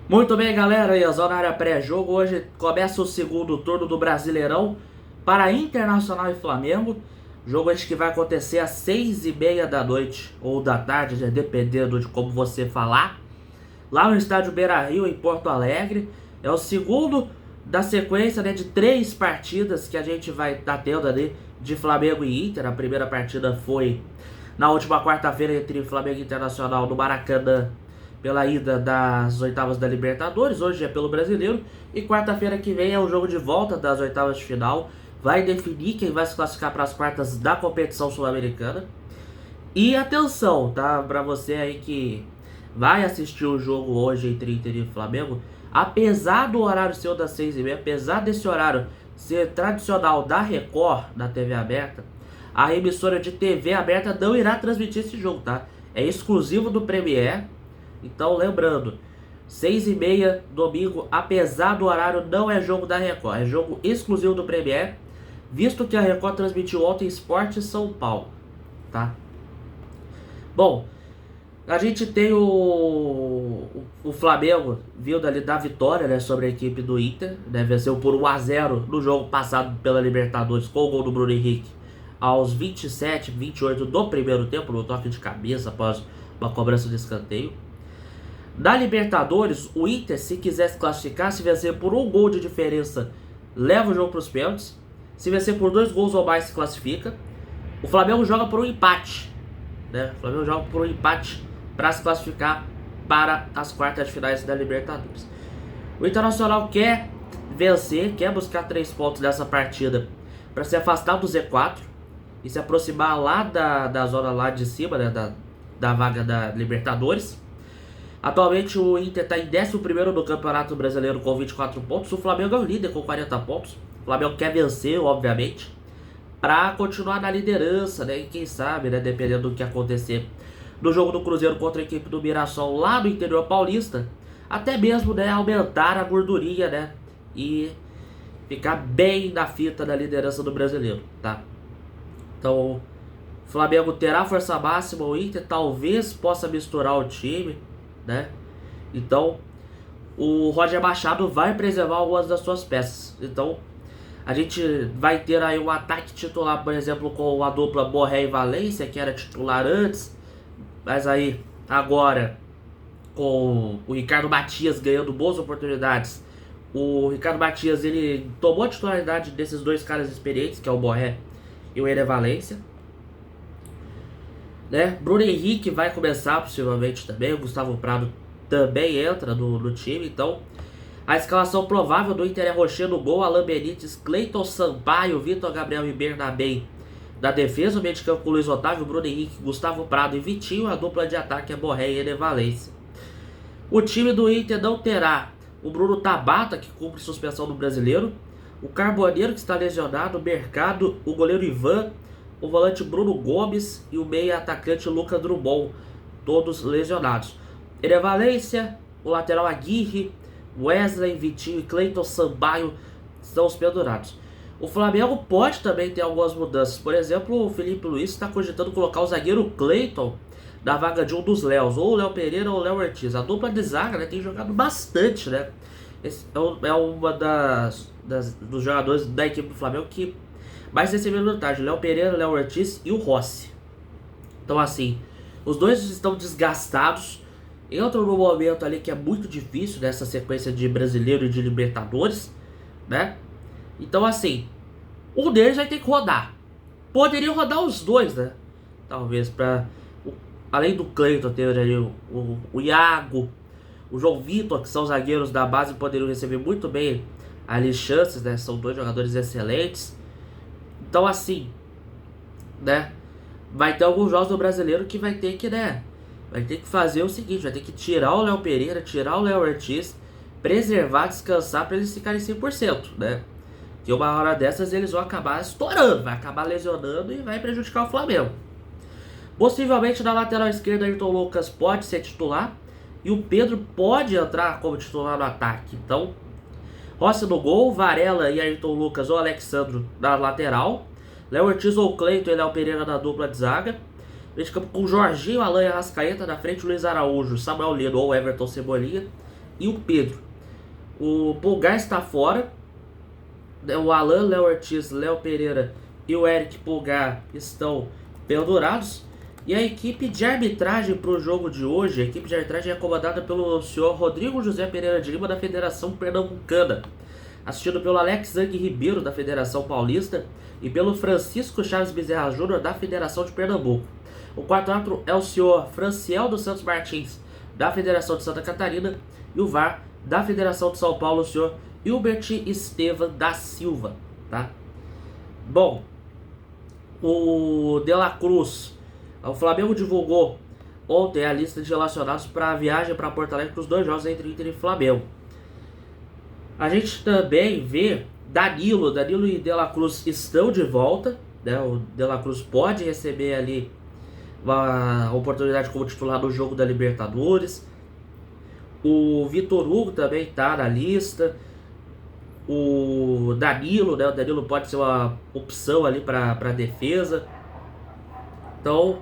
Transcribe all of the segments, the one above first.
Muito bem, galera, e a zona área pré-jogo. Hoje começa o segundo turno do Brasileirão para Internacional e Flamengo. Jogo este que vai acontecer às 6h30 da noite ou da tarde, né, dependendo de como você falar, lá no estádio Beira-Rio, em Porto Alegre. É o segundo da sequência, né, de 3 partidas que a gente vai estar tendo ali de Flamengo e Inter. A primeira partida foi na última quarta-feira entre Flamengo e Internacional no Maracanã, pela ida das oitavas da Libertadores. Hoje é pelo Brasileiro. E quarta-feira que vem é o jogo de volta das oitavas de final. Vai definir quem vai se classificar para as quartas da competição sul-americana. E atenção, tá? Para você aí que vai assistir o jogo hoje entre Inter e Flamengo, apesar do horário ser das 6h30, apesar desse horário ser tradicional da Record, da TV aberta, a emissora de TV aberta não irá transmitir esse jogo, tá? É exclusivo do Premiere. Então, lembrando, 6h30, domingo, apesar do horário, não é jogo da Record, é jogo exclusivo do Premiere, visto que a Record transmitiu ontem Sport São Paulo, tá? Bom, a gente tem o Flamengo vindo ali da vitória, né, sobre a equipe do Inter, né, venceu por 1-0 no jogo passado pela Libertadores com o gol do Bruno Henrique aos 27, 28 do primeiro tempo, no toque de cabeça após uma cobrança de escanteio. Na Libertadores, o Inter, se quiser se classificar, se vencer por 1 gol de diferença, leva o jogo para os pênaltis. Se vencer por 2 gols ou mais, se classifica. O Flamengo joga por um empate, né? O Flamengo joga por um empate para se classificar para as quartas de finais da Libertadores. O Internacional quer vencer, quer buscar 3 pontos dessa partida para se afastar do Z4 e se aproximar lá da zona lá de cima, né, da vaga da Libertadores. Atualmente o Inter está em 11º no Campeonato Brasileiro com 24 pontos. O Flamengo é o líder com 40 pontos. O Flamengo quer vencer, obviamente, para continuar na liderança, né? E quem sabe, né, dependendo do que acontecer no jogo do Cruzeiro contra a equipe do Mirassol lá no interior paulista, até mesmo, né, aumentar a gordurinha, né, e ficar bem na fita da liderança do Brasileiro, tá? Então, o Flamengo terá força máxima, o Inter talvez possa misturar o time, né? Então, o Roger Machado vai preservar algumas das suas peças. Então, a gente vai ter aí um ataque titular, por exemplo, com a dupla Borré e Valência, que era titular antes, mas aí agora com o Ricardo Matias ganhando boas oportunidades. O Ricardo Matias, ele tomou a titularidade desses 2 caras experientes, que é o Borré e o Ener Valência, né? Bruno Henrique vai começar possivelmente também. O Gustavo Prado também entra no time. Então, a escalação provável do Inter é Rocher no gol, Alan Benítez, Cleiton Sampaio, Vitor Gabriel e Bernabé da defesa. O meio de campo com Luiz Otávio, Bruno Henrique, Gustavo Prado e Vitinho. A dupla de ataque é Borré e Ener Valência. O time do Inter não terá o Bruno Tabata, que cumpre suspensão no Brasileiro, o Carboneiro, que está lesionado, o Mercado, o goleiro Ivan, o volante Bruno Gomes e o meia atacante Lucas Drummond, todos lesionados. Ener Valência, o lateral Aguirre, Wesley, Vitinho e Cleiton Sampaio estão os pendurados. O Flamengo pode também ter algumas mudanças. Por exemplo, o Felipe Luiz está cogitando colocar o zagueiro Cleiton na vaga de um dos Léos, ou o Léo Pereira ou o Léo Ortiz. A dupla de zaga, né, tem jogado bastante, né? Esse é uma dos jogadores da equipe do Flamengo que mais recebeu minutagem. Léo Pereira, Léo Ortiz e o Rossi. Então, assim, os dois estão desgastados. Entram num momento ali que é muito difícil nessa sequência de Brasileiro e de Libertadores, né? Então, assim, um deles vai ter que rodar. Poderiam rodar os dois, né? Talvez para, além do Cleiton, ter ali o Iago, o João Vitor, que são zagueiros da base, poderiam receber muito bem ali chances, né? São 2 jogadores excelentes. Então, assim, né, vai ter alguns jogos do Brasileiro que vai ter que, né, vai ter que fazer o seguinte, vai ter que tirar o Léo Pereira, tirar o Léo Ortiz, preservar, descansar para eles ficarem 100%, né? Que uma hora dessas eles vão acabar estourando, vai acabar lesionando e vai prejudicar o Flamengo. Possivelmente na lateral esquerda, Ayrton Lucas pode ser titular e o Pedro pode entrar como titular no ataque. Então, Rossi no gol, Varela e Ayrton Lucas ou Alexandro na lateral, Léo Ortiz ou Cleiton e Léo Pereira na dupla de zaga, meio de campo com Jorginho, Alan e Arrascaeta na frente, Luiz Araújo, Samuel Lino ou Everton Cebolinha, e o Pedro. O Pulgar está fora. O Alan, Léo Ortiz, Léo Pereira e o Eric Pulgar estão pendurados. E a equipe de arbitragem para o jogo de hoje, a equipe de arbitragem é comandada pelo senhor Rodrigo José Pereira de Lima, da Federação Pernambucana, assistido pelo Alex Zang Ribeiro, da Federação Paulista, e pelo Francisco Chaves Bezerra Júnior, da Federação de Pernambuco. O quarto árbitro é o senhor Franciel dos Santos Martins, da Federação de Santa Catarina, e o VAR da Federação de São Paulo, o senhor Hilbert Estevam da Silva, tá? Bom, o De La Cruz, o Flamengo divulgou ontem a lista de relacionados para a viagem para Porto Alegre para os 2 jogos entre Inter e Flamengo. A gente também vê Danilo e De La Cruz estão de volta, né? O De La Cruz pode receber ali uma oportunidade como titular no jogo da Libertadores. O Vitor Hugo também está na lista. O Danilo, né? O Danilo pode ser uma opção ali para defesa. Então,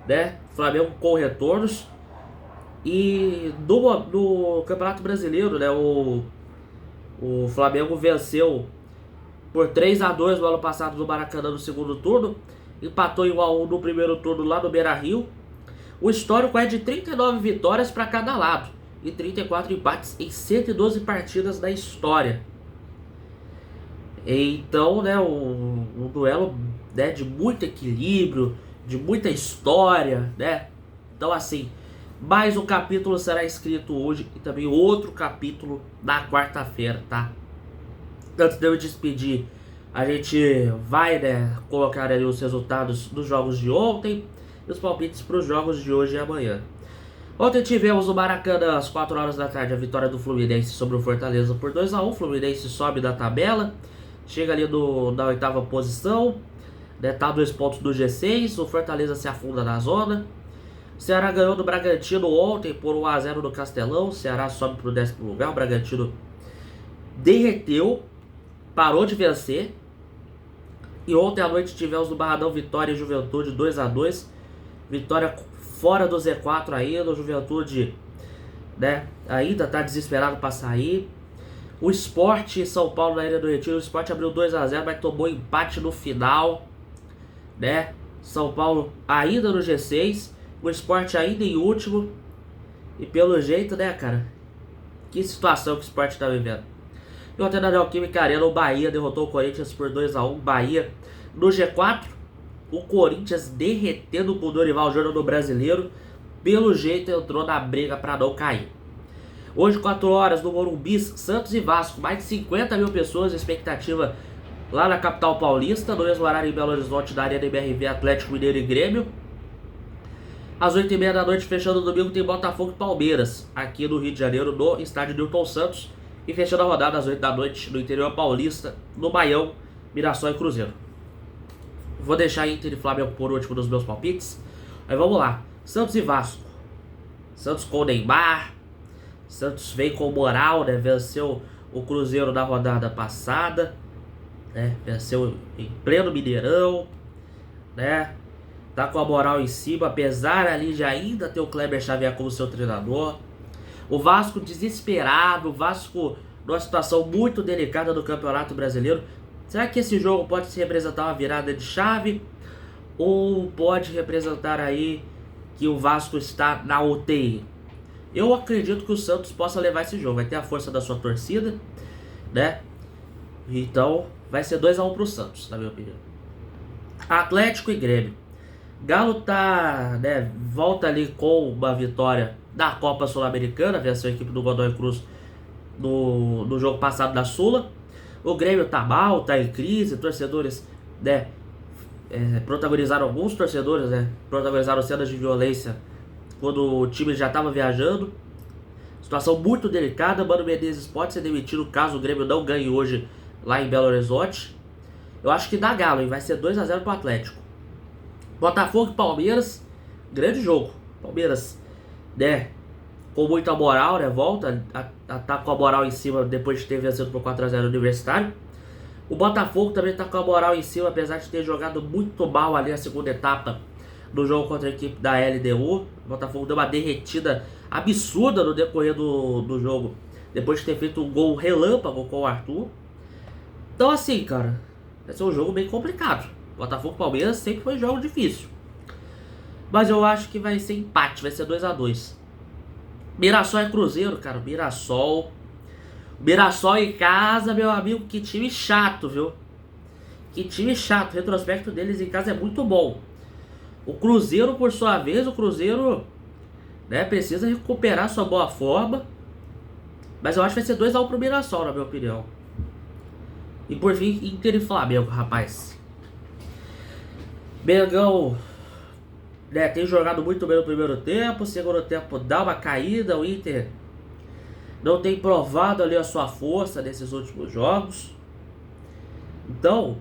né? Flamengo com retornos. E no Campeonato Brasileiro, né? O Flamengo venceu por 3-2 no ano passado no Maracanã no segundo turno. Empatou em 1-1 no primeiro turno lá no Beira-Rio. O histórico é de 39 vitórias para cada lado e 34 empates em 112 partidas da história. Então, né, um duelo, né, de muito equilíbrio, de muita história, né? Então, assim, mais um capítulo será escrito hoje e também outro capítulo na quarta-feira, tá? Antes de eu me despedir, a gente vai, né, colocar ali os resultados dos jogos de ontem e os palpites para os jogos de hoje e amanhã. Ontem tivemos no Maracanã, às 4 horas da tarde, a vitória do Fluminense sobre o Fortaleza por 2-1. O Fluminense sobe da tabela, chega ali na 8ª posição, né, tá a 2 pontos do G6. O Fortaleza se afunda na zona. O Ceará ganhou do Bragantino ontem por 1-0 no Castelão. O Ceará sobe para o 10º lugar. O Bragantino derreteu, parou de vencer. E ontem à noite tivemos no Barradão Vitória e Juventude 2-2. Vitória fora do Z4 ainda. O Juventude, né, ainda está desesperado para sair. O Sport em São Paulo, na Ilha do Retiro. O Sport abriu 2-0, mas tomou empate no final, né? São Paulo ainda no G6. O Sport ainda em último. E pelo jeito, né, cara, que situação que o Sport está vivendo. E ontem na Neoquímica Arena, o Bahia derrotou o Corinthians por 2-1. Bahia no G4. O Corinthians derretendo com o Dorival Júnior no Brasileiro. Pelo jeito entrou na briga para não cair. Hoje, 4 horas, no Morumbi, Santos e Vasco. Mais de 50 mil pessoas, expectativa lá na capital paulista. No mesmo horário em Belo Horizonte, da Arena MRV, Atlético Mineiro e Grêmio. Às 8h30 da noite, fechando o domingo, tem Botafogo e Palmeiras, aqui no Rio de Janeiro, no estádio Newton Santos. E fechando a rodada às 8 da noite, no interior paulista, no Baião, Mirassol e Cruzeiro. Vou deixar Inter e Flamengo por último nos meus palpites. Aí vamos lá, Santos e Vasco. Santos com o Neymar. Santos vem com moral, né? Venceu o Cruzeiro na rodada passada, né? Venceu em pleno Mineirão, né? Tá com a moral em cima, apesar ali de ainda ter o Kleber Xavier como seu treinador. O Vasco desesperado, o Vasco numa situação muito delicada do Campeonato Brasileiro. Será que esse jogo pode se representar uma virada de chave? Ou pode representar aí que o Vasco está na UTI? Eu acredito que o Santos possa levar esse jogo. Vai ter a força da sua torcida, né? Então vai ser 2-1 pro Santos, na minha opinião. Atlético e Grêmio. Galo tá, né, volta ali com uma vitória da Copa Sul-Americana. Venceu a equipe do Godoy Cruz no jogo passado da Sula. O Grêmio tá mal, tá em crise. Torcedores, né, protagonizaram alguns torcedores, né, protagonizaram cenas de violência quando o time já estava viajando. Situação muito delicada. Mano Menezes pode ser demitido caso o Grêmio não ganhe hoje lá em Belo Horizonte. Eu acho que dá Galo, hein? Vai ser 2-0 pro Atlético. Botafogo e Palmeiras, grande jogo. Palmeiras, né, com muita moral, né, volta, tá com a moral em cima depois de ter vencido por 4-0 no Universitário. O Botafogo também tá com a moral em cima, apesar de ter jogado muito mal ali a segunda etapa do jogo contra a equipe da LDU. O Botafogo deu uma derretida absurda no decorrer do jogo, depois de ter feito um gol relâmpago com o Arthur. Então assim, cara, vai ser um jogo bem complicado. Botafogo e Palmeiras sempre foi um jogo difícil. Mas eu acho que vai ser empate, vai ser 2-2. Mirassol e Cruzeiro, cara, Mirassol em casa, meu amigo, que time chato, viu? Que time chato, o retrospecto deles em casa é muito bom. O Cruzeiro, por sua vez, né, precisa recuperar sua boa forma. Mas eu acho que vai ser 2-1 pro Mirassol, na minha opinião. E por fim, Inter e Flamengo, rapaz. Mengão, né, tem jogado muito bem no primeiro tempo. Segundo tempo dá uma caída. O Inter não tem provado ali a sua força nesses últimos jogos. Então,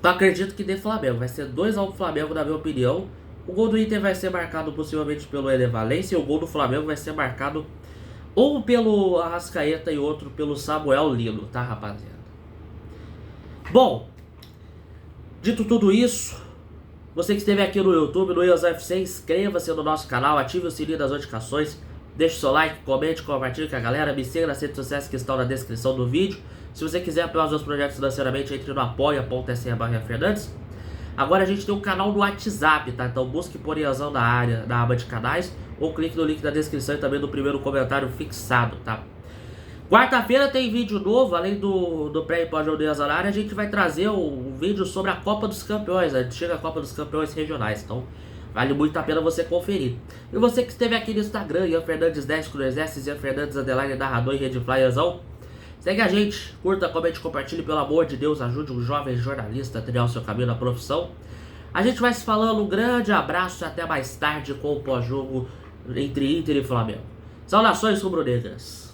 eu acredito que dê Flamengo. Vai ser 2-1 pro Flamengo, na minha opinião. O gol do Inter vai ser marcado possivelmente pelo Ener Valencia. E o gol do Flamengo vai ser marcado ou pelo Arrascaeta e outro pelo Samuel Lino, tá, rapaziada? Bom, dito tudo isso, você que esteve aqui no YouTube, no EOS UFC, inscreva-se no nosso canal, ative o sininho das notificações, deixe o seu like, comente, compartilhe com a galera, me siga nas redes sociais que estão na descrição do vídeo. Se você quiser apoiar os meus projetos financeiramente, entre no apoia.se/Fernandes. Agora a gente tem um canal no WhatsApp, tá? Então busque por Iazão na área, na aba de canais, ou clique no link da descrição e também no primeiro comentário fixado, tá? Quarta-feira tem vídeo novo, além do pré e pós-jogo do Iazão na área, a gente vai trazer um vídeo sobre a Copa dos Campeões, a antiga Copa dos Campeões regionais, então vale muito a pena você conferir. E você que esteve aqui no Instagram, Ian Fernandes 10 com 2 S, Ian Fernandes _ narrador e Redfly Iazão, segue a gente, curta, comente, compartilhe, pelo amor de Deus, ajude um jovem jornalista a trilhar o seu caminho na profissão. A gente vai se falando, um grande abraço e até mais tarde com o pós-jogo entre Inter e Flamengo. Saudações rubro-negras.